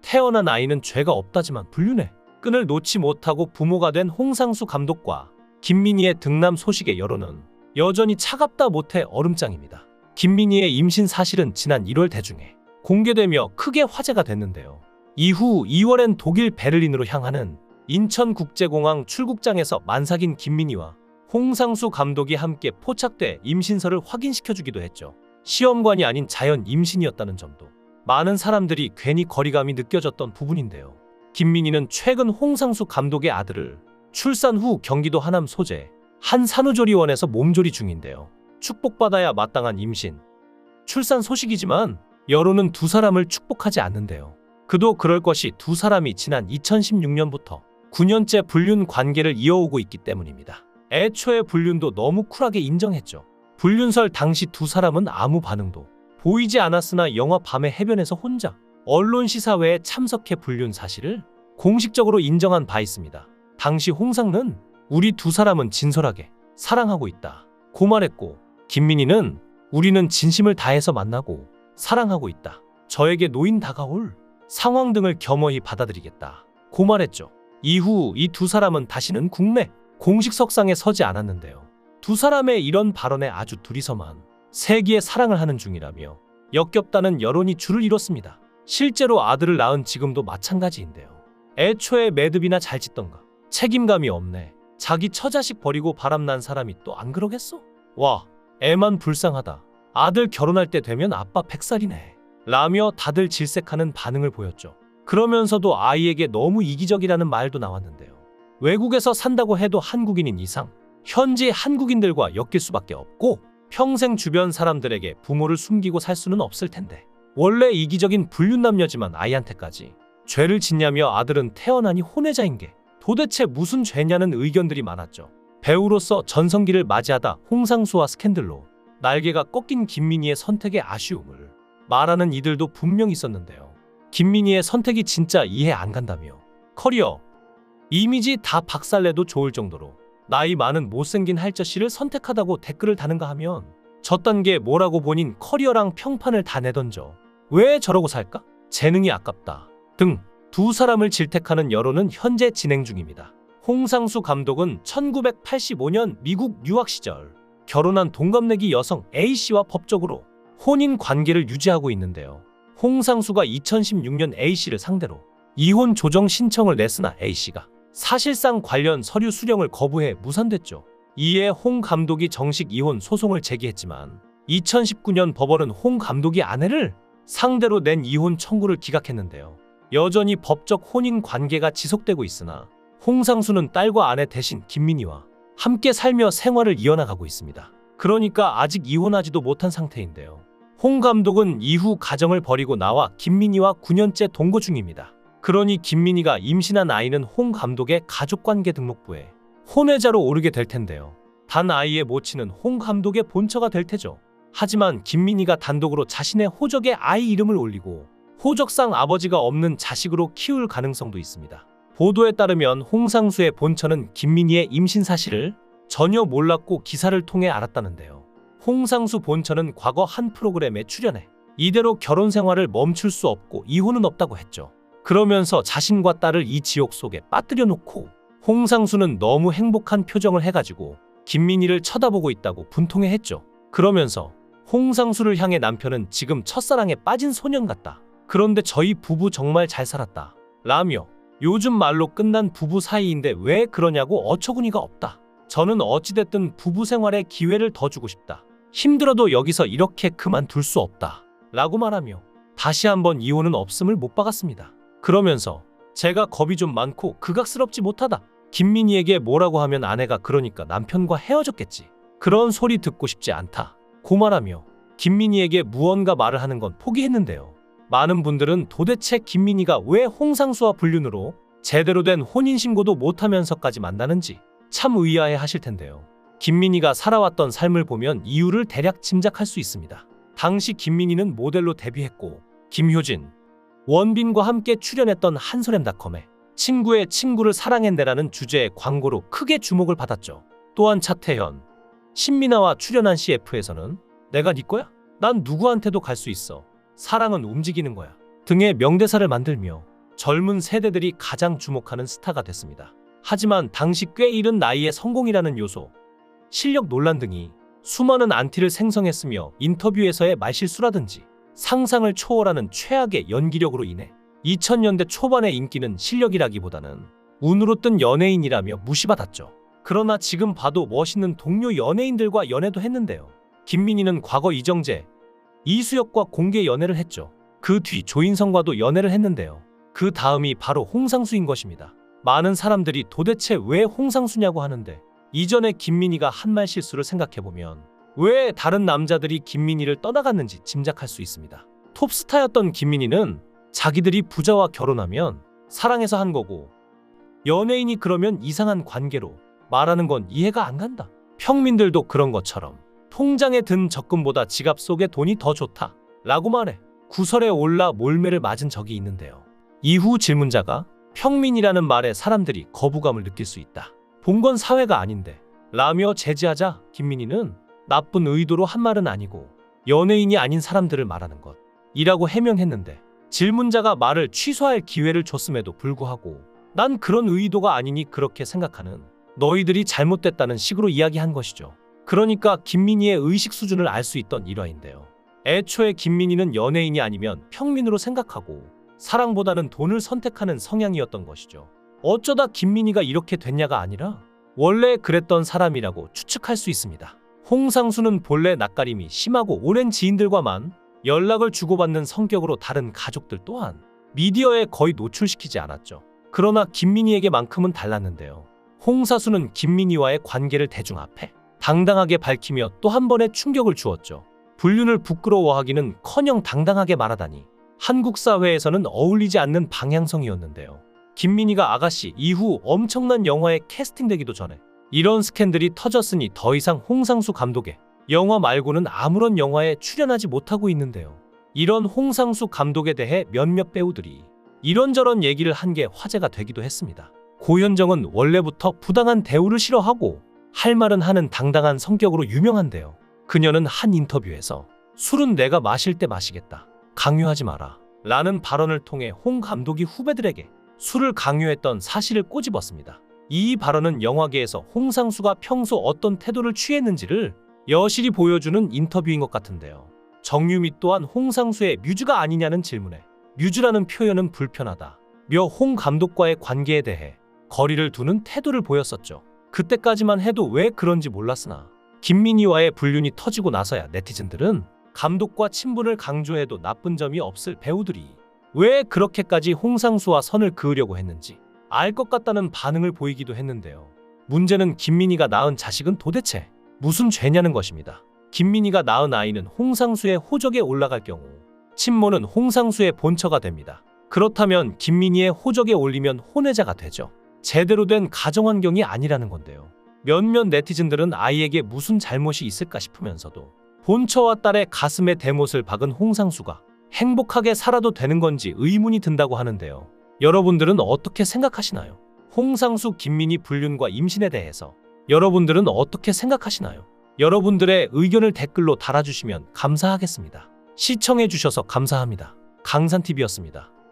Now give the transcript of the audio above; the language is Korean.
태어난 아이는 죄가 없다지만 불륜의 끈을 놓지 못하고 부모가 된 홍상수 감독과 김민희의 등남 소식의 여론은 여전히 차갑다 못해 얼음장입니다. 김민희의 임신 사실은 지난 1월 대중에 공개되며 크게 화제가 됐는데요. 이후 2월엔 독일 베를린으로 향하는 인천국제공항 출국장에서 만삭인 김민희와 홍상수 감독이 함께 포착돼 임신서를 확인시켜주기도 했죠. 시험관이 아닌 자연 임신이었다는 점도 많은 사람들이 괜히 거리감이 느껴졌던 부분인데요. 김민희는 최근 홍상수 감독의 아들을 출산 후 경기도 하남 소재 한 산후조리원에서 몸조리 중인데요. 축복받아야 마땅한 임신, 출산 소식이지만 여론은 두 사람을 축복하지 않는데요. 그도 그럴 것이 두 사람이 지난 2016년부터 9년째 불륜 관계를 이어오고 있기 때문입니다. 애초에 불륜도 너무 쿨하게 인정했죠. 불륜설 당시 두 사람은 아무 반응도 보이지 않았으나 영화 밤의 해변에서 혼자 언론 시사회에 참석해 불륜 사실을 공식적으로 인정한 바 있습니다. 당시 홍상은 우리 두 사람은 진솔하게 사랑하고 있다 고 말했고, 김민희는 우리는 진심을 다해서 만나고 사랑하고 있다, 저에게 노인 다가올 상황 등을 겸허히 받아들이겠다 고 말했죠. 이후 이 두 사람은 다시는 국내 공식 석상에 서지 않았는데요. 두 사람의 이런 발언에 아주 둘이서만 세기의 사랑을 하는 중이라며 역겹다는 여론이 줄을 이뤘습니다. 실제로 아들을 낳은 지금도 마찬가지인데요. 애초에 매듭이나 잘 짓던가 책임감이 없네, 자기 처자식 버리고 바람난 사람이 또 안 그러겠어? 와, 애만 불쌍하다, 아들 결혼할 때 되면 아빠 100살이네 라며 다들 질색하는 반응을 보였죠. 그러면서도 아이에게 너무 이기적이라는 말도 나왔는데요. 외국에서 산다고 해도 한국인인 이상 현지 한국인들과 엮일 수밖에 없고 평생 주변 사람들에게 부모를 숨기고 살 수는 없을 텐데 원래 이기적인 불륜 남녀지만 아이한테까지 죄를 짓냐며 아들은 태어나니 혼외자인 게 도대체 무슨 죄냐는 의견들이 많았죠. 배우로서 전성기를 맞이하다 홍상수와 스캔들로 날개가 꺾인 김민희의 선택의 아쉬움을 말하는 이들도 분명 있었는데요. 김민희의 선택이 진짜 이해 안 간다며 커리어, 이미지 다 박살내도 좋을 정도로 나이 많은 못생긴 할저씨를 선택하다고 댓글을 다는가 하면 저딴 게 뭐라고 본인 커리어랑 평판을 다 내던져 왜 저러고 살까? 재능이 아깝다 등 두 사람을 질책하는 여론은 현재 진행 중입니다. 홍상수 감독은 1985년 미국 유학 시절 결혼한 동갑내기 여성 A씨와 법적으로 혼인 관계를 유지하고 있는데요. 홍상수가 2016년 A씨를 상대로 이혼 조정 신청을 냈으나 A씨가 사실상 관련 서류 수령을 거부해 무산됐죠. 이에 홍 감독이 정식 이혼 소송을 제기했지만 2019년 법원은 홍 감독이 아내를 상대로 낸 이혼 청구를 기각했는데요. 여전히 법적 혼인 관계가 지속되고 있으나 홍상수는 딸과 아내 대신 김민희와 함께 살며 생활을 이어나가고 있습니다. 그러니까 아직 이혼하지도 못한 상태인데요. 홍 감독은 이후 가정을 버리고 나와 김민희와 9년째 동거 중입니다. 그러니 김민희가 임신한 아이는 홍 감독의 가족관계 등록부에 혼외자로 오르게 될 텐데요. 단 아이의 모친은 홍 감독의 본처가 될 테죠. 하지만 김민희가 단독으로 자신의 호적에 아이 이름을 올리고 호적상 아버지가 없는 자식으로 키울 가능성도 있습니다. 보도에 따르면 홍상수의 본처는 김민희의 임신 사실을 전혀 몰랐고 기사를 통해 알았다는데요. 홍상수 본처는 과거 한 프로그램에 출연해 이대로 결혼 생활을 멈출 수 없고 이혼은 없다고 했죠. 그러면서 자신과 딸을 이 지옥 속에 빠뜨려 놓고 홍상수는 너무 행복한 표정을 해가지고 김민희를 쳐다보고 있다고 분통해했죠. 그러면서 홍상수를 향해 남편은 지금 첫사랑에 빠진 소년 같다, 그런데 저희 부부 정말 잘 살았다 라며 요즘 말로 끝난 부부 사이인데 왜 그러냐고 어처구니가 없다, 저는 어찌됐든 부부 생활에 기회를 더 주고 싶다, 힘들어도 여기서 이렇게 그만둘 수 없다 라고 말하며 다시 한번 이혼은 없음을 못 박았습니다. 그러면서 제가 겁이 좀 많고 극악스럽지 못하다, 김민희에게 뭐라고 하면 아내가 그러니까 남편과 헤어졌겠지, 그런 소리 듣고 싶지 않다 고 말하며 김민희에게 무언가 말을 하는 건 포기했는데요. 많은 분들은 도대체 김민희가 왜 홍상수와 불륜으로 제대로 된 혼인신고도 못하면서까지 만나는지 참 의아해 하실 텐데요. 김민희가 살아왔던 삶을 보면 이유를 대략 짐작할 수 있습니다. 당시 김민희는 모델로 데뷔했고 김효진, 원빈과 함께 출연했던 한소렘닷컴에 친구의 친구를 사랑한대라는 주제의 광고로 크게 주목을 받았죠. 또한 차태현, 신민아와 출연한 CF에서는 내가 네 거야? 난 누구한테도 갈 수 있어, 사랑은 움직이는 거야 등의 명대사를 만들며 젊은 세대들이 가장 주목하는 스타가 됐습니다. 하지만 당시 꽤 이른 나이에 성공이라는 요소, 실력 논란 등이 수많은 안티를 생성했으며 인터뷰에서의 말실수라든지 상상을 초월하는 최악의 연기력으로 인해 2000년대 초반의 인기는 실력이라기보다는 운으로 뜬 연예인이라며 무시받았죠. 그러나 지금 봐도 멋있는 동료 연예인들과 연애도 했는데요. 김민희는 과거 이정재, 이수혁과 공개 연애를 했죠. 그 뒤 조인성과도 연애를 했는데요. 그 다음이 바로 홍상수인 것입니다. 많은 사람들이 도대체 왜 홍상수냐고 하는데 이전에 김민희가 한 말 실수를 생각해보면 왜 다른 남자들이 김민희를 떠나갔는지 짐작할 수 있습니다. 톱스타였던 김민희는 자기들이 부자와 결혼하면 사랑해서 한 거고 연예인이 그러면 이상한 관계로 말하는 건 이해가 안 간다. 평민들도 그런 것처럼 통장에 든 적금보다 지갑 속에 돈이 더 좋다 라고 말해 구설에 올라 몰매를 맞은 적이 있는데요. 이후 질문자가 평민이라는 말에 사람들이 거부감을 느낄 수 있다. 본 건 사회가 아닌데 라며 제지하자 김민희는 나쁜 의도로 한 말은 아니고 연예인이 아닌 사람들을 말하는 것이라고 해명했는데 질문자가 말을 취소할 기회를 줬음에도 불구하고 난 그런 의도가 아니니 그렇게 생각하는 너희들이 잘못됐다는 식으로 이야기한 것이죠. 그러니까 김민희의 의식 수준을 알 수 있던 일화인데요. 애초에 김민희는 연예인이 아니면 평민으로 생각하고 사랑보다는 돈을 선택하는 성향이었던 것이죠. 어쩌다 김민희가 이렇게 됐냐가 아니라 원래 그랬던 사람이라고 추측할 수 있습니다. 홍상수는 본래 낯가림이 심하고 오랜 지인들과만 연락을 주고받는 성격으로 다른 가족들 또한 미디어에 거의 노출시키지 않았죠. 그러나 김민희에게만큼은 달랐는데요. 홍사수는 김민희와의 관계를 대중 앞에 당당하게 밝히며 또 한 번의 충격을 주었죠. 불륜을 부끄러워하기는커녕 당당하게 말하다니 한국 사회에서는 어울리지 않는 방향성이었는데요. 김민희가 아가씨 이후 엄청난 영화에 캐스팅되기도 전에 이런 스캔들이 터졌으니 더 이상 홍상수 감독의 영화 말고는 아무런 영화에 출연하지 못하고 있는데요. 이런 홍상수 감독에 대해 몇몇 배우들이 이런저런 얘기를 한 게 화제가 되기도 했습니다. 고현정은 원래부터 부당한 대우를 싫어하고 할 말은 하는 당당한 성격으로 유명한데요. 그녀는 한 인터뷰에서 술은 내가 마실 때 마시겠다. 강요하지 마라. 라는 발언을 통해 홍 감독이 후배들에게 술을 강요했던 사실을 꼬집었습니다. 이 발언은 영화계에서 홍상수가 평소 어떤 태도를 취했는지를 여실히 보여주는 인터뷰인 것 같은데요. 정유미 또한 홍상수의 뮤즈가 아니냐는 질문에 뮤즈라는 표현은 불편하다 며 홍 감독과의 관계에 대해 거리를 두는 태도를 보였었죠. 그때까지만 해도 왜 그런지 몰랐으나 김민희와의 불륜이 터지고 나서야 네티즌들은 감독과 친분을 강조해도 나쁜 점이 없을 배우들이 왜 그렇게까지 홍상수와 선을 그으려고 했는지 알 것 같다는 반응을 보이기도 했는데요. 문제는 김민희가 낳은 자식은 도대체 무슨 죄냐는 것입니다. 김민희가 낳은 아이는 홍상수의 호적에 올라갈 경우 친모는 홍상수의 본처가 됩니다. 그렇다면 김민희의 호적에 올리면 혼외자가 되죠. 제대로 된 가정환경이 아니라는 건데요. 몇몇 네티즌들은 아이에게 무슨 잘못이 있을까 싶으면서도 본처와 딸의 가슴에 대못을 박은 홍상수가 행복하게 살아도 되는 건지 의문이 든다고 하는데요. 여러분들은 어떻게 생각하시나요? 홍상수 김민희 불륜과 임신에 대해서 여러분들은 어떻게 생각하시나요? 여러분들의 의견을 댓글로 달아주시면 감사하겠습니다. 시청해주셔서 감사합니다. 강산TV였습니다.